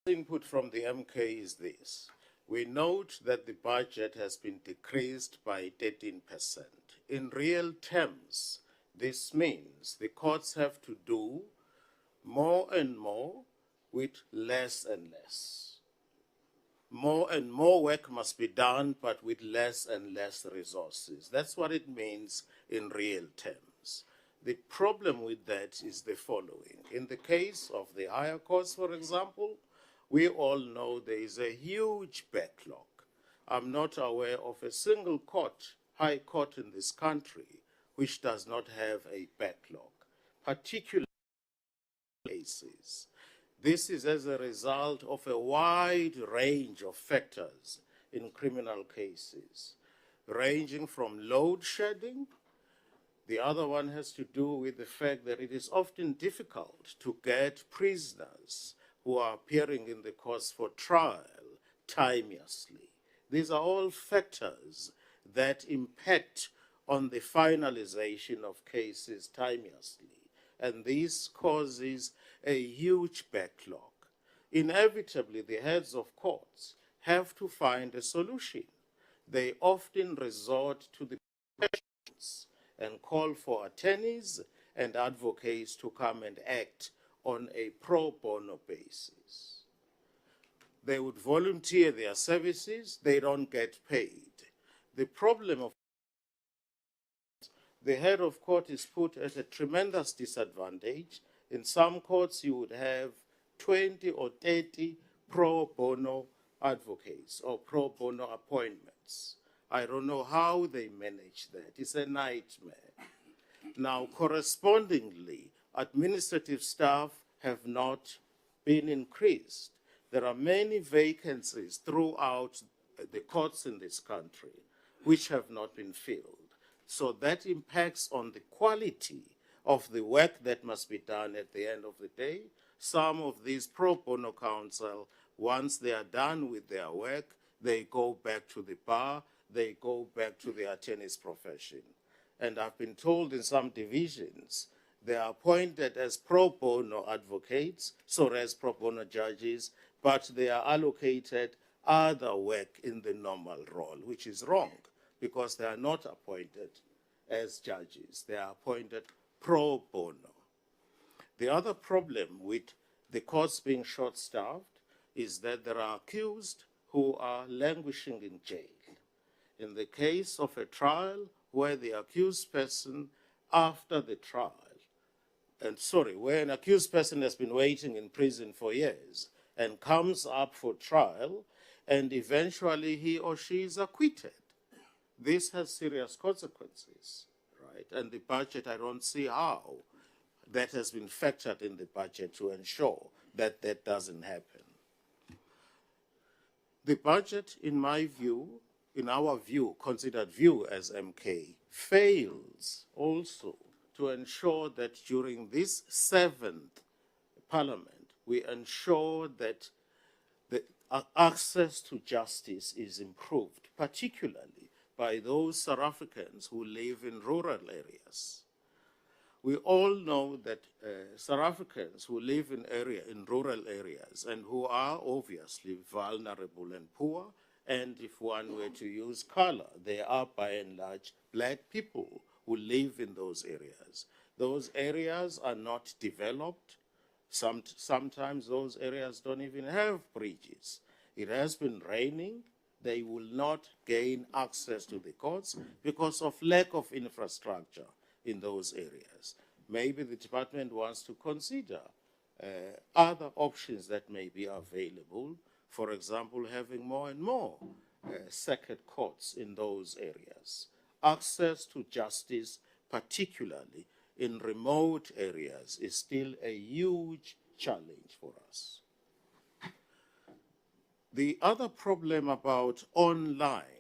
Input from the MK is this. We note that the budget has been decreased by 13%. In real terms, this means the courts have to do more and more with less and less. More and more work must be done, but with less and less resources. That's what it means in real terms. The problem with that is the following. In the case of the higher courts, for example, we all know there is a huge backlog. I'm not aware of a single court, high court in this country, which does not have a backlog, particularly cases. This is as a result of a wide range of factors in criminal cases, ranging from load shedding. The other one has to do with the fact that it is often difficult to get prisoners who are appearing in the courts for trial timeously. These are all factors that impact on the finalization of cases timeously, and this causes a huge backlog. Inevitably, the heads of courts have to find a solution. They often resort to the professions and call for attorneys and advocates to come and act on a pro bono basis. They would volunteer their services, they don't get paid. The problem of the head of court is put at a tremendous disadvantage. In some courts, you would have 20 or 30 pro bono advocates or pro bono appointments. I don't know how they manage that. It's a nightmare. Now, correspondingly, administrative staff have not been increased. There are many vacancies throughout the courts in this country which have not been filled. So that impacts on the quality of the work that must be done at the end of the day. Some of these pro bono counsel, once they are done with their work, they go back to the bar, they go back to the attorney's profession. And I've been told in some divisions, they are appointed as pro bono advocates, so as pro bono judges, but they are allocated other work in the normal role, which is wrong, because they are not appointed as judges. They are appointed pro bono. The other problem with the courts being short-staffed is that there are accused who are languishing in jail. In the case of a trial where the accused person, after the trial, where an accused person has been waiting in prison for years and comes up for trial, and eventually he or she is acquitted. This has serious consequences, right? And the budget, I don't see how that has been factored in the budget to ensure that that doesn't happen. The budget, in my view, in our view, considered view as MK, fails also to ensure that during this 7th Parliament, we ensure that the access to justice is improved, particularly by those South Africans who live in rural areas. We all know that South Africans who live in rural areas and who are obviously vulnerable and poor, and if one were to use color, they are by and large black people who live in those areas. Those areas are not developed. Sometimes those areas don't even have bridges. It has been raining. They will not gain access to the courts because of lack of infrastructure in those areas. Maybe the department wants to consider other options that may be available. For example, having more and more circuit courts in those areas. Access to justice, particularly in remote areas, is still a huge challenge for us. The other problem about online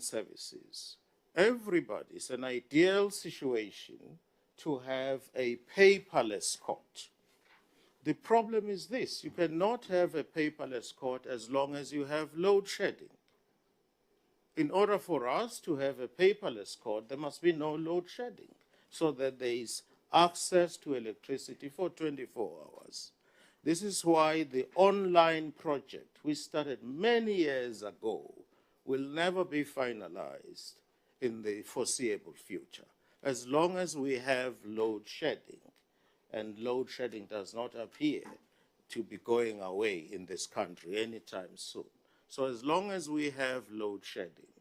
services, it's an ideal situation to have a paperless court. The problem is this: you cannot have a paperless court as long as you have load shedding. In order for us to have a paperless court, there must be no load shedding, so that there is access to electricity for 24 hours. This is why the online project we started many years ago will never be finalized in the foreseeable future, as long as we have load shedding, and load shedding does not appear to be going away in this country anytime soon. So as long as we have load shedding,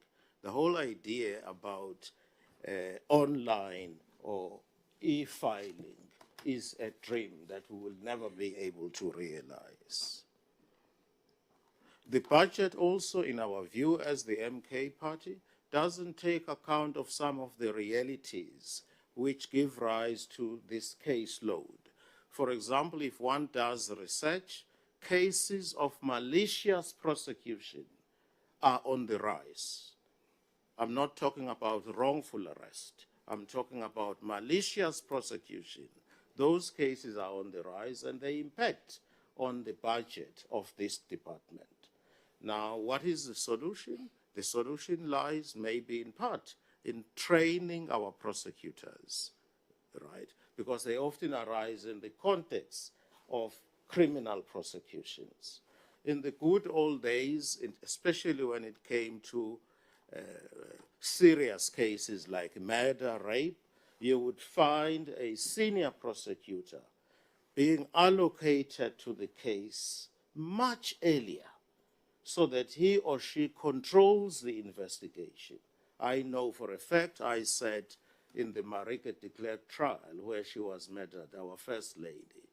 the whole idea about online or e-filing is a dream that we will never be able to realize. The budget also, in our view as the MK party, doesn't take account of some of the realities which give rise to this caseload. For example, if one does research, cases of malicious prosecution are on the rise. I'm not talking about wrongful arrest. I'm talking about malicious prosecution. Those cases are on the rise and they impact on the budget of this department. Now, what is the solution? The solution lies maybe in part in training our prosecutors, right? Because they often arise in the context of criminal prosecutions. In the good old days, especially when it came to serious cases like murder, rape, you would find a senior prosecutor being allocated to the case much earlier so that he or she controls the investigation. I know for a fact I sat in the Marike de Klerk trial where she was murdered, our first lady.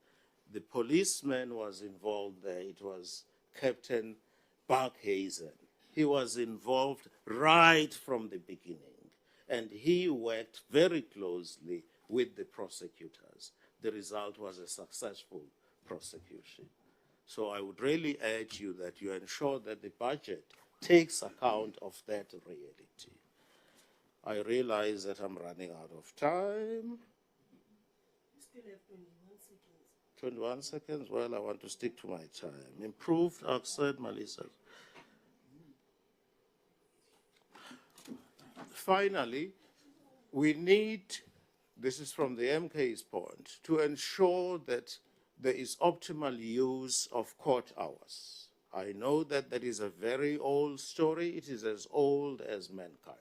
The policeman was involved there. It was Captain Barkhazen. He was involved right from the beginning, and he worked very closely with the prosecutors. The result was a successful prosecution. So I would really urge you that you ensure that the budget takes account of that reality. I realize that I'm running out of time. You still have 21 seconds. 21 seconds? Well, I want to stick to my time. Improved access, Melissa. Finally, we need, this is from the MK's point, to ensure that there is optimal use of court hours. I know that that is a very old story. It is as old as mankind.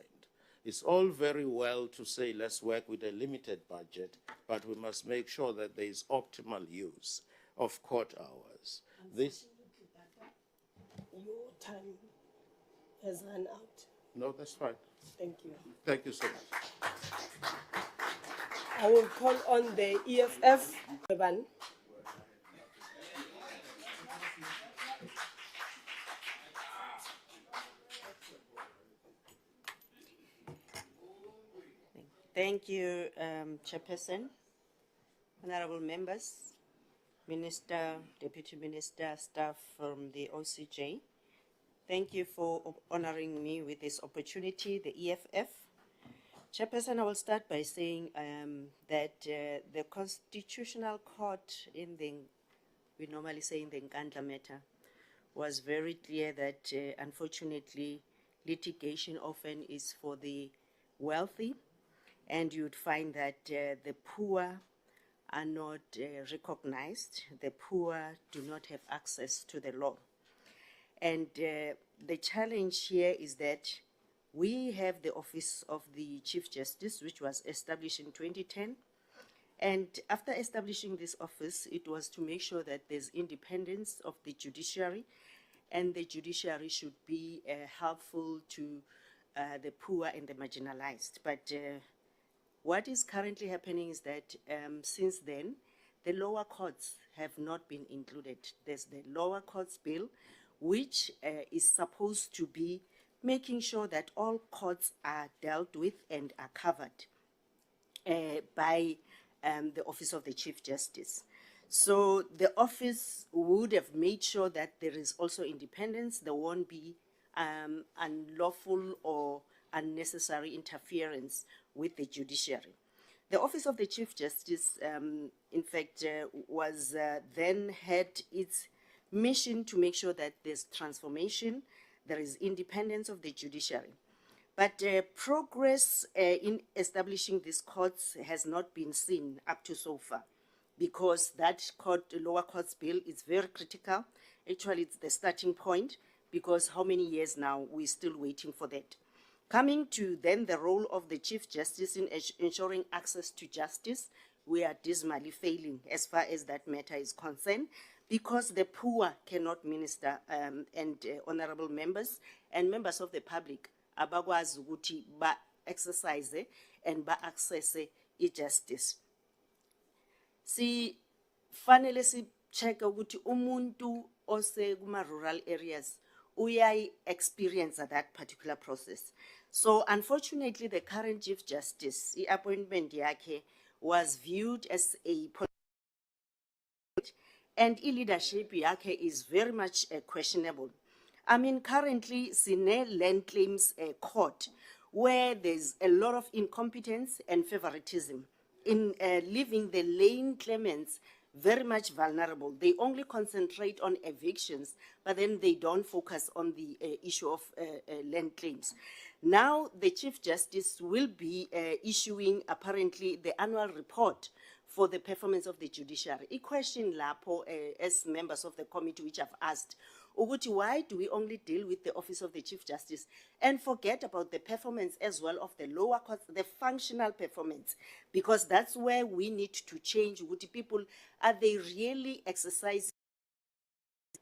It's all very well to say, let's work with a limited budget, but we must make sure that there is optimal use of court hours. This. Your time has run out. No, that's fine. Thank you. Thank you so much. I will call on the EFF. Mkhwebane. Thank you, Chairperson, honorable members, Minister, Deputy Minister, staff from the OCJ. Thank you for honoring me with this opportunity, the EFF. Chairperson, I will start by saying that the Constitutional Court in the, we normally say in the Nkandla matter, was very clear that unfortunately litigation often is for the wealthy, and you'd find that the poor are not recognized. The poor do not have access to the law. And the challenge here is that we have the Office of the Chief Justice, which was established in 2010. And after establishing this office, it was to make sure that there's independence of the judiciary, and the judiciary should be helpful to the poor and the marginalized. But what is currently happening is that since then, the lower courts have not been included. There's the lower courts bill, which is supposed to be making sure that all courts are dealt with and are covered by the Office of the Chief Justice. So the office would have made sure that there is also independence. There won't be unlawful or unnecessary interference with the judiciary. The Office of the Chief Justice, in fact, was then had its mission to make sure that there's transformation, there is independence of the judiciary. But progress in establishing these courts has not been seen up to so far. because that lower courts bill is very critical. Actually, it's the starting point, because how many years now we're still waiting for that. Coming to then the role of the Chief Justice in ensuring access to justice, we are dismally failing as far as that matter is concerned, because the poor cannot minister, and honorable members and members of the public abakwazi ukuthi ba exercise and ba access justice. Si fanele si check ukuthi umuntu ose kuma rural areas uyai experience that particular process. So unfortunately, the current Chief Justice, the appointment yakhe was viewed as a and leadership yakhe is very much questionable. I mean, currently, Sine Land Claims Court, where there's a lot of incompetence and favoritism in leaving the lane claimants very much vulnerable. They only concentrate on evictions, but then they don't focus on the issue of land claims. Now, the Chief Justice will be issuing, apparently, the annual report for the performance of the judiciary. A question, Lapo, as members of the committee, which I've asked, Uguti, why do we only deal with the office of the Chief Justice and forget about the performance as well of the lower courts, the functional performance? Because that's where we need to change. Uguti, people, are they really exercising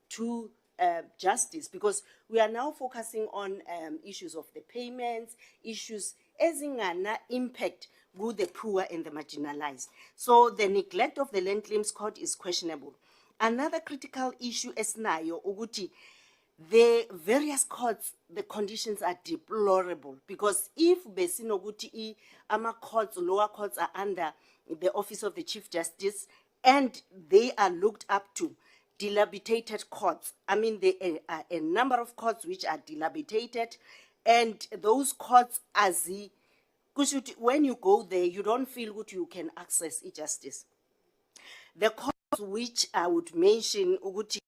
to justice? Because we are now focusing on issues of the payments, issues as in an impact with the poor and the marginalized. So the neglect of the Land Claims Court is questionable. Another critical issue is nayo uguti, the various courts, the conditions are deplorable, because if besinoguti ama courts, lower courts are under the office of the Chief Justice and they are looked up to, dilapidated courts. I mean, there are a number of courts which are dilapidated, and those courts, as when you go there, you don't feel good you can access justice. The courts which I would mention, Uguti,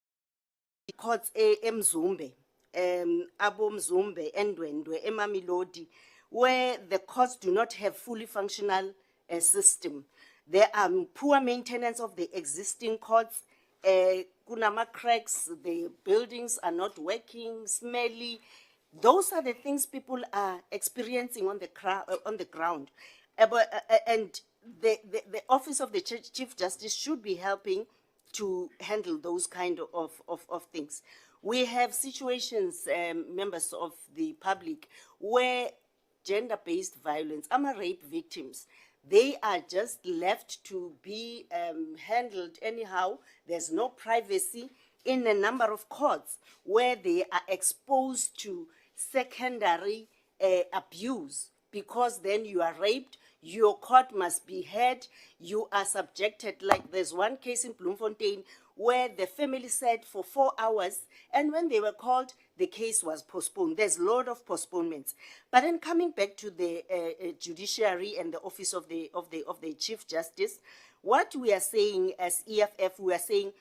courts Mzumbe, Abo Mzumbe, Endwendwe, Emamilodi, where the courts do not have fully functional system. There are poor maintenance of the existing courts, kunama cracks, the buildings are not working, smelly. Those are the things people are experiencing on the ground. And the office of the Chief Justice should be helping to handle those kind of things. We have situations, members of the public, where gender-based violence, rape victims, they are just left to be handled anyhow. There's no privacy in a number of courts where they are exposed to secondary abuse, because then you are raped, your court must be heard, you are subjected. Like there's one case in Bloemfontein where the family sat for 4 hours, and when they were called, the case was postponed. There's a lot of postponements. But then coming back to the judiciary and the office of the Chief Justice, what we are saying as EFF, we are saying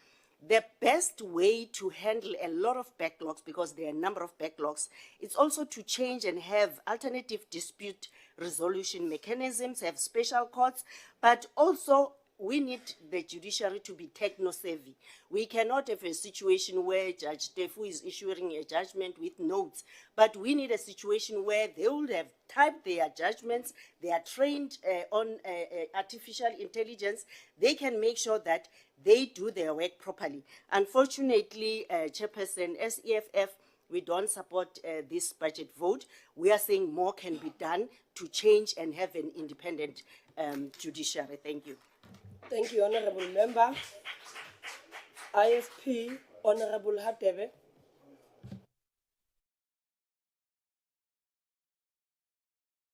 the best way to handle a lot of backlogs, because there are a number of backlogs, it's also to change and have alternative dispute resolution mechanisms, have special courts, but also we need the judiciary to be techno-savvy. We cannot have a situation where Judge Tefu is issuing a judgment with notes, but we need a situation where they will have typed their judgments, they are trained on artificial intelligence, they can make sure that they do their work properly. Unfortunately, Chairperson, as EFF, we don't support this budget vote. We are saying more can be done to change and have an independent judiciary. Thank you. Thank you, Honorable Member. IFP, Honorable Hadebe.